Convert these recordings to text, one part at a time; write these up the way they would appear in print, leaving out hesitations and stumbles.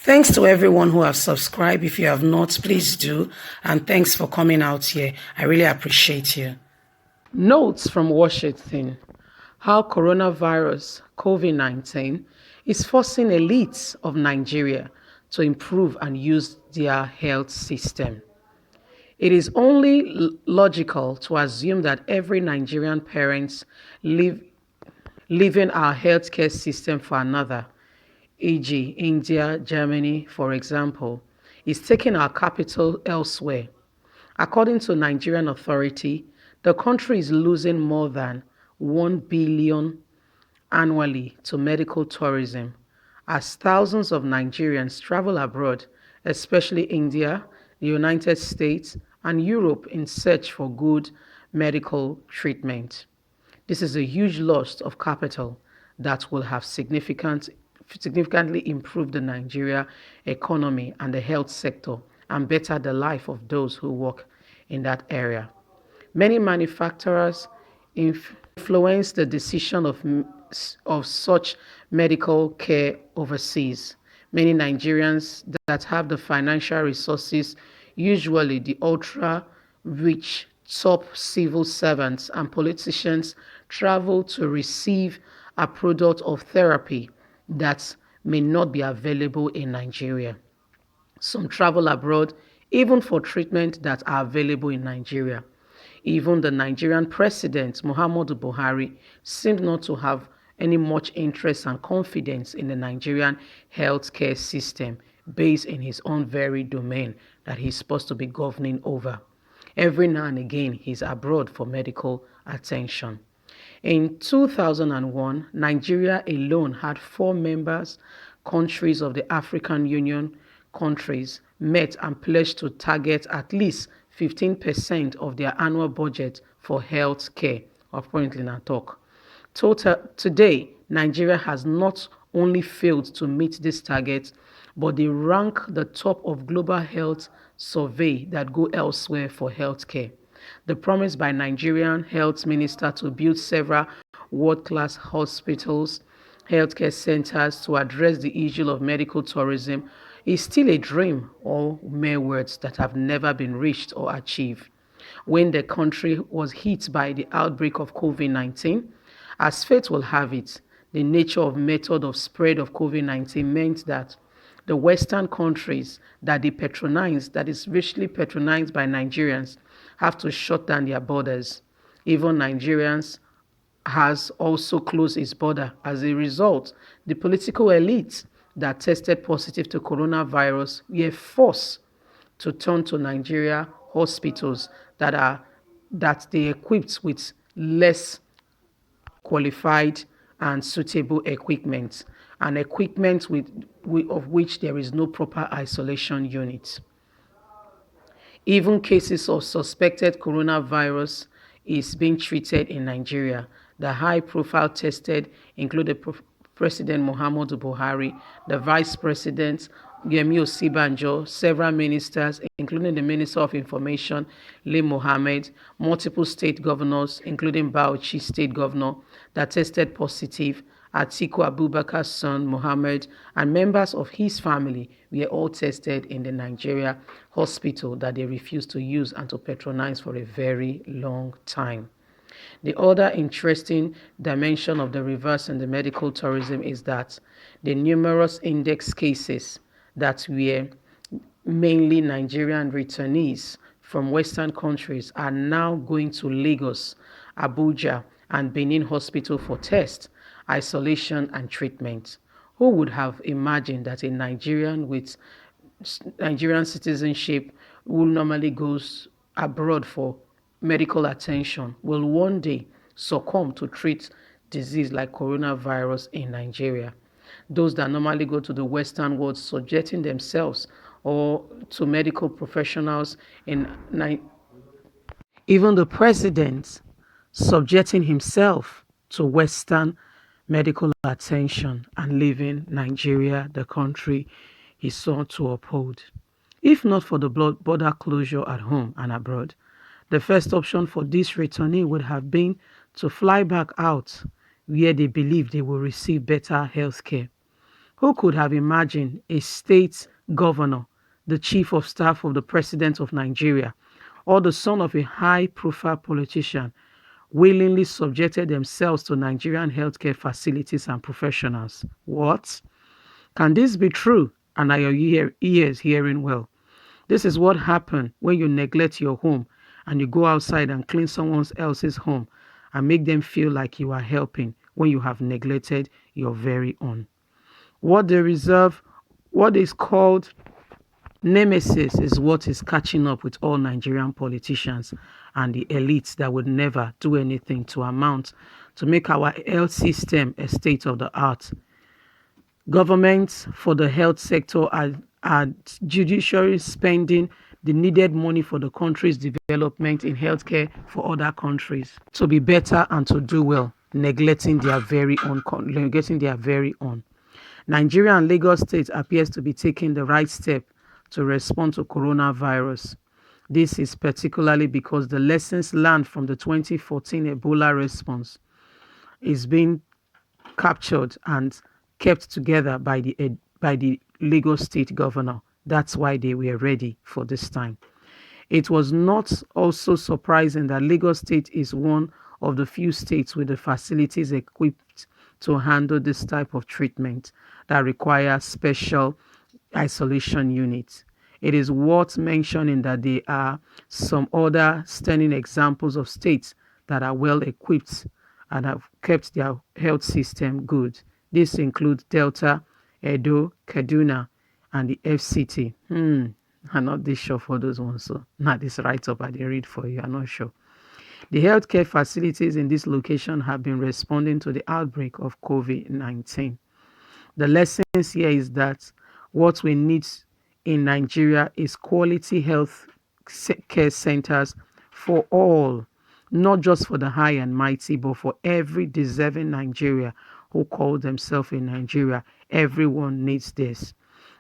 Thanks to everyone who have subscribed. If you have not, please do. And thanks for coming out here. I really appreciate you. Notes from Washington. How coronavirus COVID-19 is forcing elites of Nigeria to improve and use their health system. It is only logical to assume that every Nigerian parent leaving our healthcare system for another, e.g., India, Germany, for example, is taking our capital elsewhere. According to Nigerian authority, the country is losing more than 1 billion annually to medical tourism as thousands of Nigerians travel abroad, especially India, the United States, and Europe in search for good medical treatment. This is a huge loss of capital that will have significantly improve the Nigeria economy and the health sector and better the life of those who work in that area. Many manufacturers influence the decision of such medical care overseas. Many Nigerians that have the financial resources, usually the ultra rich top civil servants and politicians, travel to receive a product of therapy that may not be available in Nigeria. Some travel abroad even for treatment that are available in Nigeria. Even the Nigerian president, Muhammadu Buhari, seems not to have any much interest and confidence in the Nigerian healthcare system based in his own very domain that he's supposed to be governing over. Every now and again, he's abroad for medical attention. In 2001, Nigeria alone had 4 members countries of the African Union countries met and pledged to target at least 15% of their annual budget for health care, apparently na talk. Today, Nigeria has not only failed to meet this target, but they rank the top of global health survey that go elsewhere for healthcare. The promise by Nigerian health minister to build several world-class hospitals, healthcare centers to address the issue of medical tourism is still a dream or mere words that have never been reached or achieved. When the country was hit by the outbreak of COVID-19, as fate will have it, the nature of method of spread of COVID-19 meant that the Western countries that they patronize, that is richly patronized by Nigerians, have to shut down their borders. Even Nigerians has also closed its border. As a result, the political elite that tested positive to coronavirus were forced to turn to Nigeria hospitals that they equipped with less qualified and suitable equipment, and equipment of which there is no proper isolation unit. Even cases of suspected coronavirus is being treated in Nigeria. The high-profile tested include the President Muhammadu Buhari, the Vice President Yemi Osibanjo, several ministers, including the Minister of Information, Lee Mohammed, multiple state governors, including Bauchi State Governor, that tested positive, Atiku Abubakar's son, Mohammed, and members of his family were all tested in the Nigeria hospital that they refused to use and to patronize for a very long time. The other interesting dimension of the reverse in the medical tourism is that the numerous index cases that were mainly Nigerian returnees from Western countries are now going to Lagos, Abuja, and Benin Hospital for tests, isolation, and treatment. Who would have imagined that a Nigerian with Nigerian citizenship who normally goes abroad for medical attention will one day succumb to treat disease like coronavirus in Nigeria? Those that normally go to the Western world subjecting themselves or to medical professionals even the president subjecting himself to Western medical attention and leaving Nigeria, the country he sought to uphold. If not for the border closure at home and abroad, the first option for this returnee would have been to fly back out where they believe they will receive better health care. Who could have imagined a state governor, the chief of staff of the president of Nigeria, or the son of a high-profile politician willingly subjected themselves to Nigerian healthcare facilities and professionals? What? Can this be true? And are your ears hearing well? This is what happens when you neglect your home and you go outside and clean someone else's home and make them feel like you are helping when you have neglected your very own. What is called nemesis is what is catching up with all Nigerian politicians and the elites that would never do anything to amount to make our health system a state of the art. Governments for the health sector are judicially spending the needed money for the country's development in healthcare for other countries to be better and to do well, neglecting their very own. Nigeria and Lagos State appears to be taking the right step to respond to coronavirus. This is particularly because the lessons learned from the 2014 Ebola response is being captured and kept together by the Lagos State governor. That's why they were ready for this time. It was not also surprising that Lagos State is one of the few states with the facilities equipped to handle this type of treatment that requires special isolation units. It is worth mentioning that there are some other stunning examples of states that are well equipped and have kept their health system good. This includes Delta, Edo, Kaduna, and the FCT. I'm not this sure for those ones, so not this right up I did read for you. I'm not sure. The healthcare facilities in this location have been responding to the outbreak of COVID-19. The lessons here is that what we need in Nigeria is quality health care centers for all, not just for the high and mighty, but for every deserving Nigeria who call themselves in Nigeria. Everyone needs this.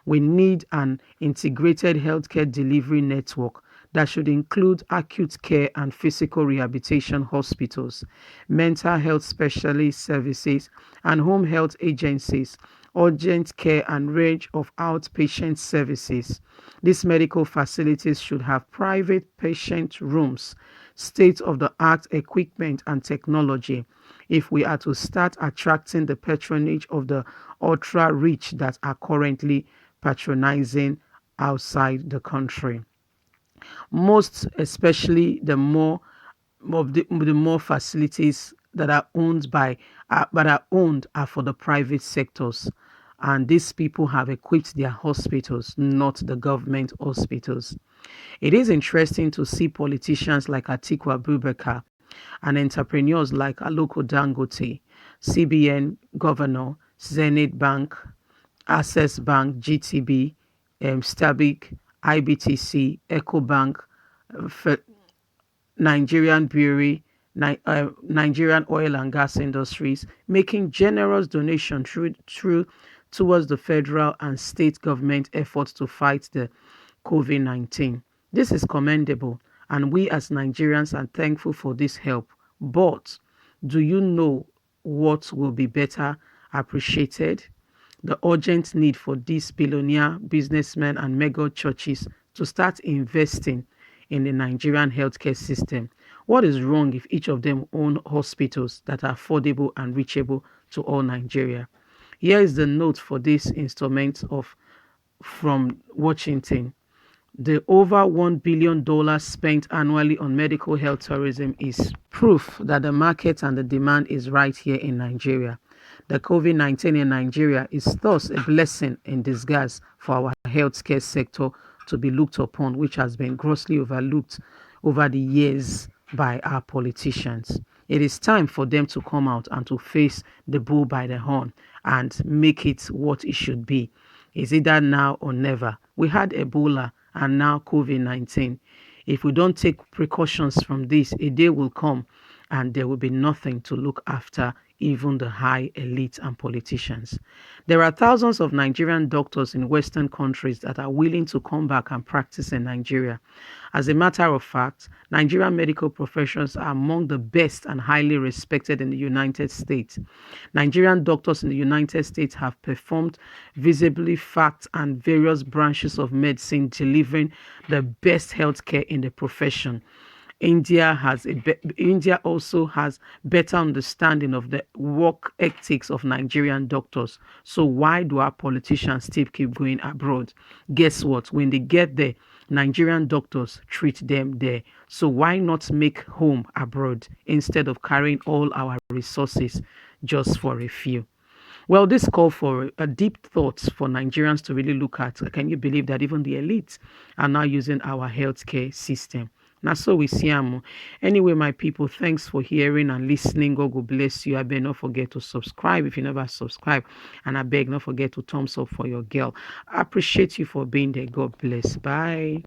We need an integrated healthcare delivery network that should include acute care and physical rehabilitation hospitals, mental health specialist services, and home health agencies, urgent care and range of outpatient services. These medical facilities should have private patient rooms, state-of-the-art equipment and technology if we are to start attracting the patronage of the ultra-rich that are currently patronizing outside the country. Most especially the more facilities that are owned are for the private sectors, and these people have equipped their hospitals, not the government hospitals. It is interesting to see politicians like Atiku Abubakar and entrepreneurs like Aliko Dangote, CBN Governor, Zenith Bank, Access Bank, GTB, Stabik, IBTC, EcoBank, Nigerian Brewery, Nigerian Oil and Gas Industries, making generous donations towards the federal and state government efforts to fight the COVID-19. This is commendable, and we as Nigerians are thankful for this help. But do you know what will be better appreciated? The urgent need for these billionaire businessmen and mega churches to start investing in the Nigerian healthcare system. What is wrong if each of them own hospitals that are affordable and reachable to all Nigeria? Here is the note for this installment from Washington. The over $1 billion spent annually on medical health tourism is proof that the market and the demand is right here in Nigeria. The COVID-19 in Nigeria is thus a blessing in disguise for our healthcare sector to be looked upon, which has been grossly overlooked over the years by our politicians. It is time for them to come out and to face the bull by the horn and make it what it should be. It's either now or never. We had Ebola and now COVID-19. If we don't take precautions from this, a day will come and there will be nothing to look after even the high elite and politicians. There are thousands of Nigerian doctors in Western countries that are willing to come back and practice in Nigeria. As a matter of fact, Nigerian medical professions are among the best and highly respected in the United States. Nigerian doctors in the United States have performed visibly fact and various branches of medicine, delivering the best healthcare in the profession. India also has better understanding of the work ethics of Nigerian doctors. So why do our politicians still keep going abroad? Guess what? When they get there, Nigerian doctors treat them there. So why not make home abroad instead of carrying all our resources just for a few? Well, this call for a deep thought for Nigerians to really look at. Can you believe that even the elites are now using our healthcare system? Now, so we see them. Anyway, my people, thanks for hearing and listening. God will bless you. I beg not forget to subscribe if you never subscribe. And I beg not forget to thumbs up for your girl. I appreciate you for being there. God bless. Bye.